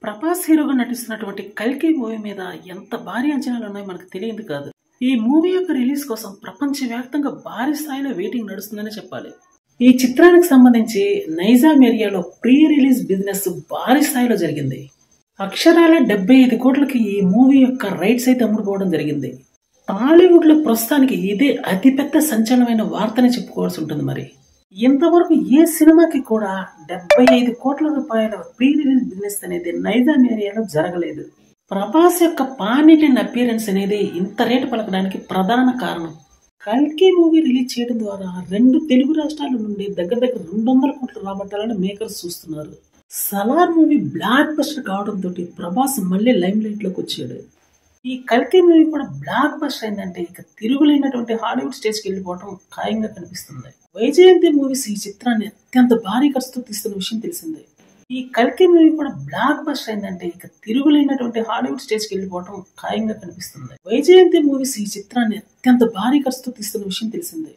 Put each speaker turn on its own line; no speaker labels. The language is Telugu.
ప్రభాస్ హీరోగా నటిస్తున్నటువంటి కల్కి మూవీ మీద ఎంత భారీ అంచనాలు ఉన్నాయో మనకు తెలియదు కాదు. ఈ మూవీ యొక్క రిలీజ్ కోసం ప్రపంచవ్యాప్తంగా భారీ స్థాయిలో వెయిటింగ్ నడుస్తుందని చెప్పాలి. ఈ చిత్రానికి సంబంధించి నైజాం ఏరియాలో ప్రీ రిలీజ్ బిజినెస్ భారీ స్థాయిలో జరిగింది. అక్షరాల 75 కోట్లకి ఈ మూవీ యొక్క రైట్స్ అయితే అమ్ముడుపోవడం జరిగింది. టాలీవుడ్ లో ప్రస్తుతానికి ఇదే అతిపెద్ద సంచలనమైన వార్తని చెప్పుకోవాల్సి ఉంటుంది. మరి ఇంతవరకు ఏ సినిమాకి కూడా 75 కోట్ల రూపాయల ప్రీ రిలీజ్ బిజినెస్ అనేది నైజాం ఏరియాలో జరగలేదు. ప్రభాస్ యొక్క పాన్ ఇండియన్ అపియరెన్స్ అనేది ఇంత రేటు పలకడానికి ప్రధాన కారణం. కల్కి మూవీ రిలీజ్ చేయడం ద్వారా 2 తెలుగు రాష్ట్రాల నుండి దగ్గర 200 కోట్లు రాబట్టాలని మేకర్స్ చూస్తున్నారు. సలార్ మూవీ బ్లాక్ బస్టర్ కావడంతో ప్రభాస్ మళ్ళీ లైమ్ లైట్ లోకి వచ్చాడు. ఈ కల్కి మూవీ కూడా బ్లాక్ బస్టర్ అయిందంటే ఇక తిరుగులేనటువంటి హాలీవుడ్ స్టేజ్ కి వెళ్ళిపోవడం ఖాయంగా కనిపిస్తుంది. వైజయంతి మూవీస్ ఈ చిత్రాన్ని అత్యంత భారీ ఖర్చుతో తీస్తున్న విషయం తెలిసిందే. ఈ కల్కి మూవీ కూడా బ్లాక్ బస్టర్ అయిందంటే ఇక తిరుగులేనటువంటి హాలీవుడ్ స్టేజ్ కి వెళ్ళిపోవడం ఖాయంగా కనిపిస్తుంది. వైజయంతి మూవీస్ ఈ చిత్రాన్ని అత్యంత భారీ ఖర్చుతో తీస్తున్న విషయం తెలిసిందే.